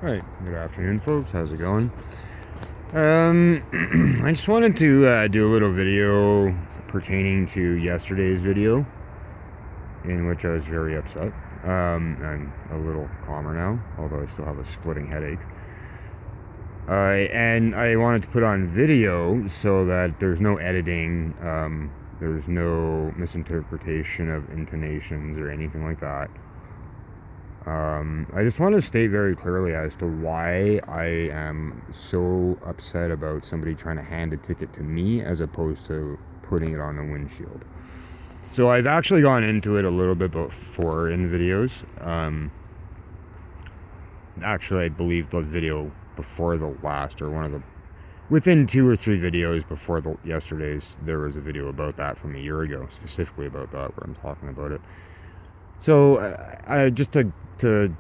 Alright, good afternoon folks, how's it going? I just wanted to do a little video pertaining to yesterday's video, in which I was very upset. I'm a little calmer now, although I still have a splitting headache. And I wanted to put on video so that there's no editing, there's no misinterpretation of intonations or anything like that. I just want to state very clearly as to why I am so upset about somebody trying to hand a ticket to me as opposed to putting it on a windshield. So I've actually gone into it a little bit before in videos. Actually, I believe the video before the last, or one of the, within 2 or 3 videos before yesterday's, there was a video about that from a year ago, specifically about that, where I'm talking about it. So I just to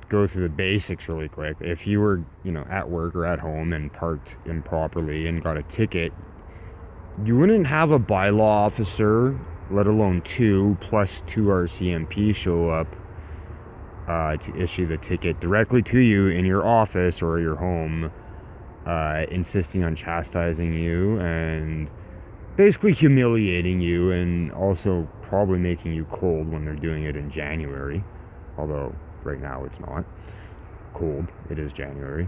go through the basics really quick. If you were, at work or at home and parked improperly and got a ticket, you wouldn't have a bylaw officer, let alone 2 plus 2 RCMP show up to issue the ticket directly to you in your office or your home, insisting on chastising you and basically humiliating you, and also probably making you cold when they're doing it in January, although right now it's not cold, it is January.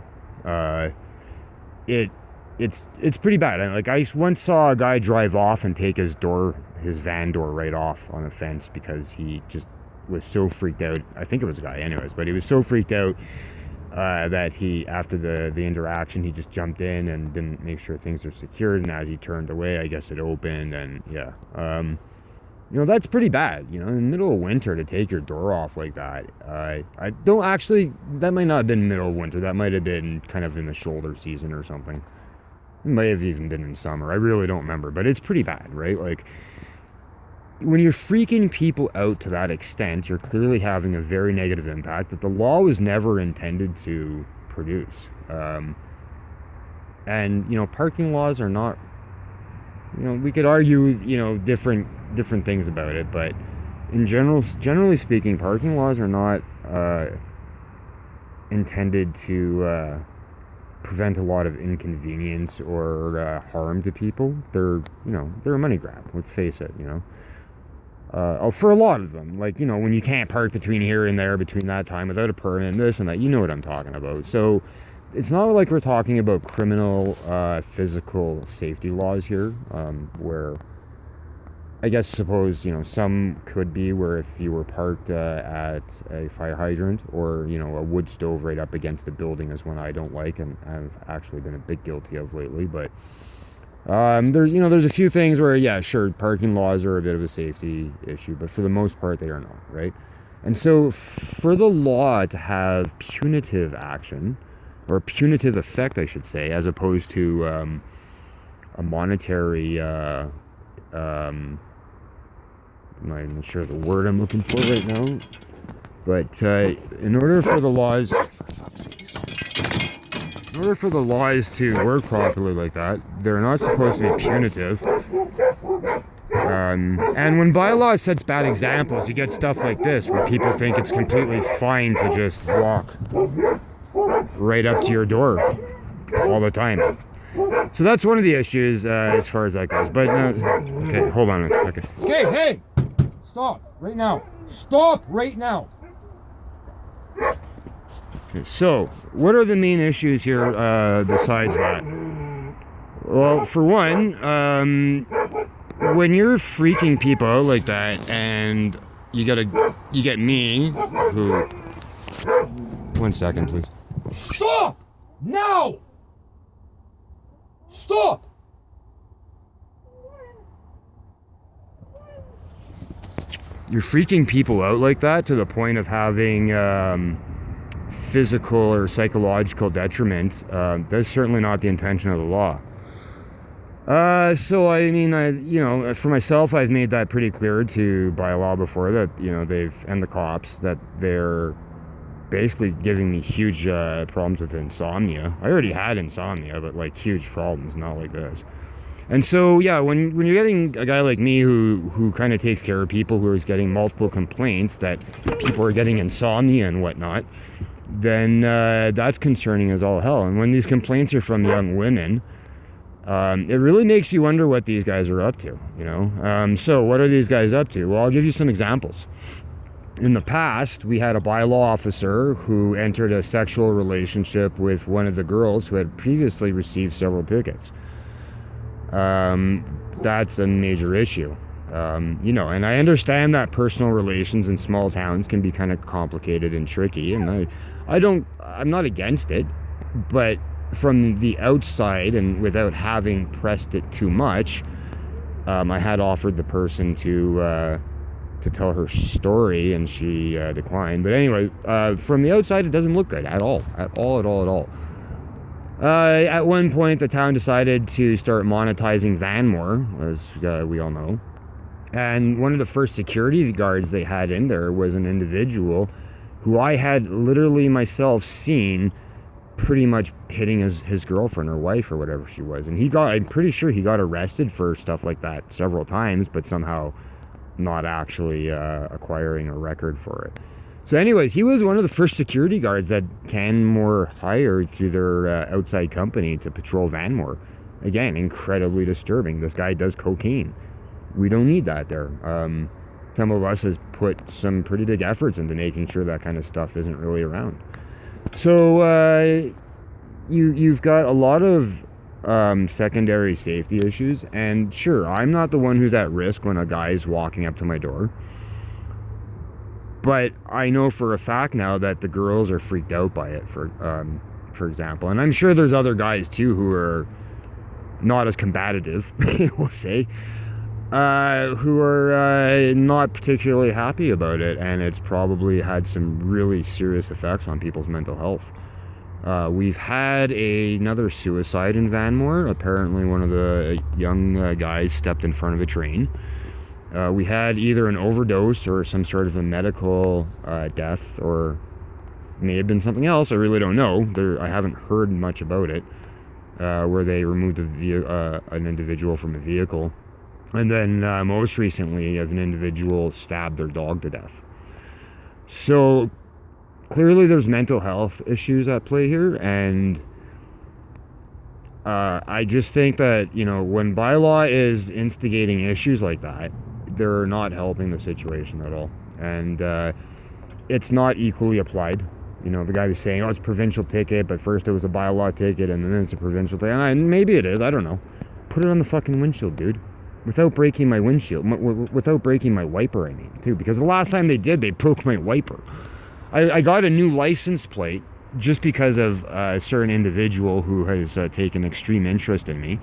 It's pretty bad. Like, I once saw a guy drive off and take his van door right off on a fence because he just was so freaked out. I think it was a guy anyways, but he was so freaked out that he, after the interaction, he just jumped in and didn't make sure things were secured, and as he turned away, I guess it opened, and yeah. That's pretty bad, in the middle of winter to take your door off like that. I don't actually, that might not have been middle of winter, that might have been kind of in the shoulder season or something. It might have even been in summer, I really don't remember, but it's pretty bad, right? Like, when you're freaking people out to that extent, you're clearly having a very negative impact that the law was never intended to produce. And parking laws are not, we could argue, different things about it, but in generally speaking, parking laws are not intended to prevent a lot of inconvenience or harm to people. They're a money grab, let's face it. For a lot of them, like, when you can't park between here and there between that time without a permit and this and that, you know what I'm talking about. So it's not like we're talking about criminal physical safety laws here, where I suppose some could be, where if you were parked at a fire hydrant or a wood stove right up against a building is one I don't like, and I've actually been a bit guilty of lately. But there's a few things where, yeah, sure, parking laws are a bit of a safety issue, but for the most part they are not, right? And so for the law to have punitive action, or punitive effect, I should say, as opposed to a monetary I'm not even sure the word I'm looking for right now, but in order for the laws, to work properly like that, they're not supposed to be punitive. And when bylaws sets bad examples, you get stuff like this, where people think it's completely fine to just walk right up to your door all the time. So that's one of the issues as far as that goes. But okay, hold on a second. Okay, hey, stop right now. Stop right now. Okay, so what are the main issues here besides that? Well, for one, when you're freaking people out like that, and you get me, who, 1 second, please. Stop now. Stop! You're freaking people out like that to the point of having physical or psychological detriment. That's certainly not the intention of the law. So I mean, for myself, I've made that pretty clear to bylaw before, that and the cops, that they're basically giving me huge problems with insomnia. I already had insomnia, but like huge problems, not like this. And so, yeah, when you're getting a guy like me who kind of takes care of people, who is getting multiple complaints that people are getting insomnia and whatnot, then that's concerning as all hell. And when these complaints are from young women, it really makes you wonder what these guys are up to, you know? So what are these guys up to? Well, I'll give you some examples. In the past, we had a bylaw officer who entered a sexual relationship with one of the girls who had previously received several tickets. That's a major issue. You know, and I understand that personal relations in small towns can be kind of complicated and tricky, and I'm not against it, but from the outside and without having pressed it too much, I had offered the person to tell her story, and she declined. But anyway, from the outside, it doesn't look good at all. At all. At one point, the town decided to start monetizing Vanmore, as we all know. And one of the first security guards they had in there was an individual who I had literally myself seen pretty much hitting his girlfriend or wife or whatever she was. And I'm pretty sure he got arrested for stuff like that several times, but somehow not actually acquiring a record for it. So anyways, he was one of the first security guards that Canmore hired through their outside company to patrol Vanmore. Again, incredibly disturbing. This guy does cocaine. We don't need that there. Some of us has put some pretty big efforts into making sure that kind of stuff isn't really around. So you've got a lot of secondary safety issues, and sure, I'm not the one who's at risk when a guy's walking up to my door, but I know for a fact now that the girls are freaked out by it, for example, and I'm sure there's other guys too who are not as combative, we'll say, who are not particularly happy about it, and it's probably had some really serious effects on people's mental health. We've had another suicide in Vanmore. Apparently one of the young guys stepped in front of a train. We had either an overdose or some sort of a medical death, or may have been something else. I really don't know. I haven't heard much about it, where they removed an individual from a vehicle. And then most recently, an individual stabbed their dog to death. So clearly there's mental health issues at play here, and I just think that, you know, when bylaw is instigating issues like that, they're not helping the situation at all. And it's not equally applied. You know, the guy was saying, oh, it's a provincial ticket, but first it was a bylaw ticket, and then it's a provincial ticket. And maybe it is, I don't know. Put it on the fucking windshield, dude. Without breaking my windshield, without breaking my wiper, I mean, too. Because the last time they did, they broke my wiper. I got a new license plate just because of a certain individual who has taken extreme interest in me.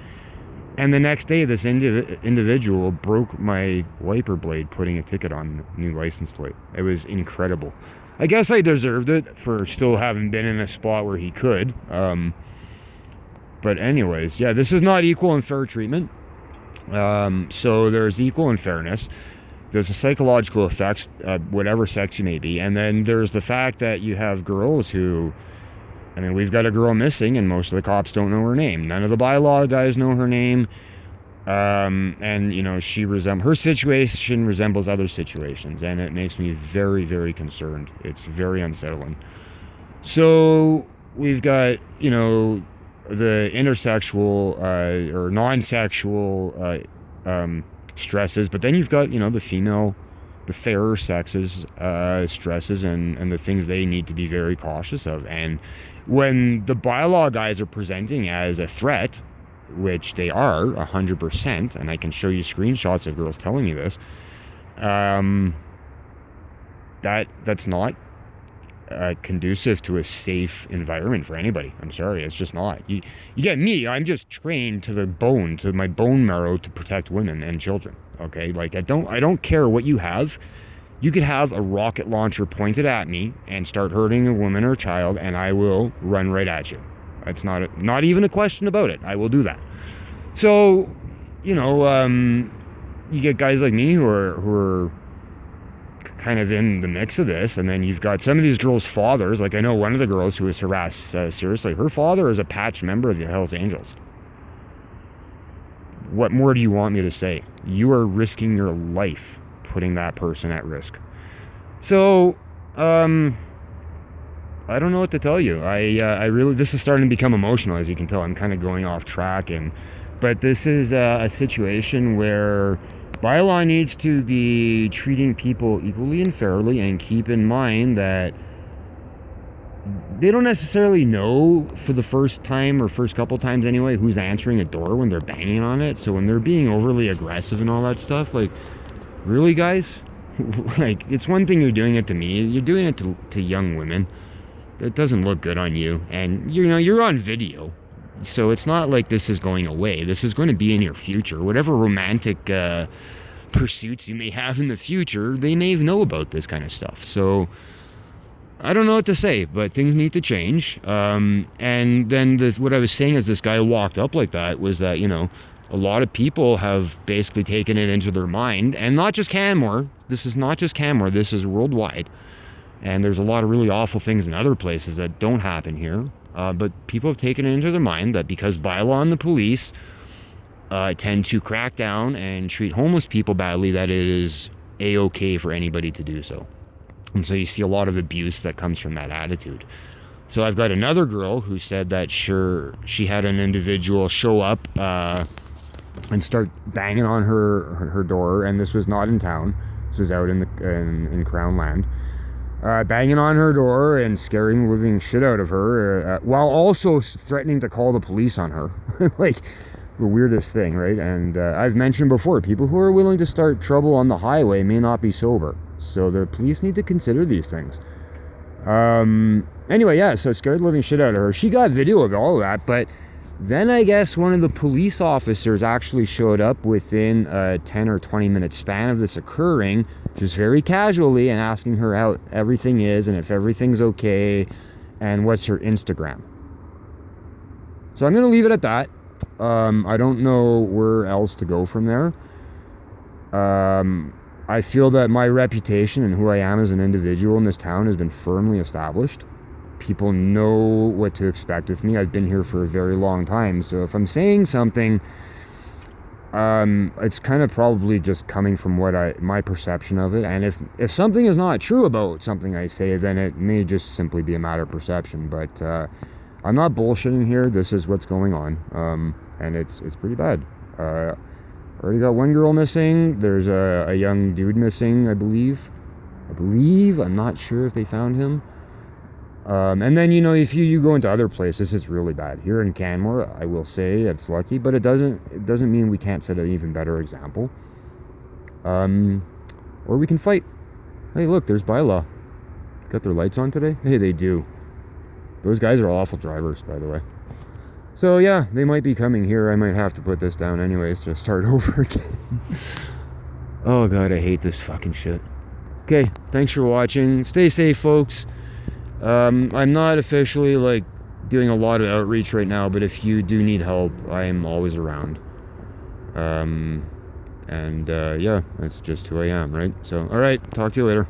And the next day, this individual broke my wiper blade putting a ticket on the new license plate. It was incredible. I guess I deserved it for still having been in a spot where he could. But anyways, yeah, this is not equal and fair treatment. So there's equal and fairness. There's the psychological effects, whatever sex you may be. And then there's the fact that you have girls who, I mean, we've got a girl missing and most of the cops don't know her name. None of the bylaw guys know her name. And, you know, her situation resembles other situations. And it makes me very, very concerned. It's very unsettling. So we've got, you know, the intersexual or non-sexual stresses, but then you've got, you know, the fairer sexes stresses and the things they need to be very cautious of. And when the bylaw guys are presenting as a threat, which they are 100%, and I can show you screenshots of girls telling me this, that's not conducive to a safe environment for anybody. I'm sorry, it's just not. You get me, I'm just trained to the bone, to my bone marrow, to protect women and children. Okay, like I don't care what you have. You could have a rocket launcher pointed at me and start hurting a woman or a child, and I will run right at you. It's not even a question about it. I will do that. So, you know, you get guys like me who are kind of in the mix of this, and then you've got some of these girls' fathers. Like I know one of the girls who was harassed seriously. Her father is a patch member of the Hells Angels. What more do you want me to say? You are risking your life putting that person at risk. So, I don't know what to tell you. I really, this is starting to become emotional, as you can tell. I'm kind of going off track, but this is a situation where bylaw needs to be treating people equally and fairly, and keep in mind that they don't necessarily know for the first time, or first couple times anyway, who's answering a door when they're banging on it. So when they're being overly aggressive and all that stuff, like, really, guys? Like, it's one thing you're doing it to me, you're doing it to young women. It doesn't look good on you, and you're on video, so it's not like this is going away. This is going to be in your future. Whatever romantic pursuits you may have in the future, they may know about this kind of stuff. So I don't know what to say, but things need to change. And then what I was saying as this guy walked up like that was that, a lot of people have basically taken it into their mind, and not just Canmore. This is not just Canmore, this is worldwide. And there's a lot of really awful things in other places that don't happen here. But people have taken it into their mind that because bylaw and the police tend to crack down and treat homeless people badly, that it is a-okay for anybody to do so. And so you see a lot of abuse that comes from that attitude. So I've got another girl who said that she had an individual show up and start banging on her door, and this was not in town. This was out in Crown Land. Banging on her door and scaring the living shit out of her, while also threatening to call the police on her. Like, the weirdest thing, right? And I've mentioned before, people who are willing to start trouble on the highway may not be sober, so the police need to consider these things. Anyway, yeah, so scared the living shit out of her. She got video of all of that, but then I guess one of the police officers actually showed up within a 10 or 20 minute span of this occurring, just very casually, and asking her how everything is and if everything's okay and what's her Instagram. So I'm going to leave it at that. I don't know where else to go from there. I feel that my reputation and who I am as an individual in this town has been firmly established. People know what to expect with me. I've been here for a very long time, so if I'm saying something, it's kind of probably just coming from my perception of it. And if something is not true about something I say, then it may just simply be a matter of perception. But I'm not bullshitting here. This is what's going on, and it's pretty bad. Already got one girl missing. There's a young dude missing, I believe. I'm not sure if they found him. And then, if you go into other places, it's really bad. Here in Canmore, I will say it's lucky, but it doesn't mean we can't set an even better example. Or we can fight. Hey, look, there's bylaw. Got their lights on today? Hey, they do. Those guys are awful drivers, by the way. So yeah, they might be coming here. I might have to put this down anyways to start over again. Oh god, I hate this fucking shit. Okay, thanks for watching. Stay safe, folks. I'm not officially doing a lot of outreach right now, but if you do need help, I'm always around. Yeah, that's just who I am, right? So, alright, talk to you later.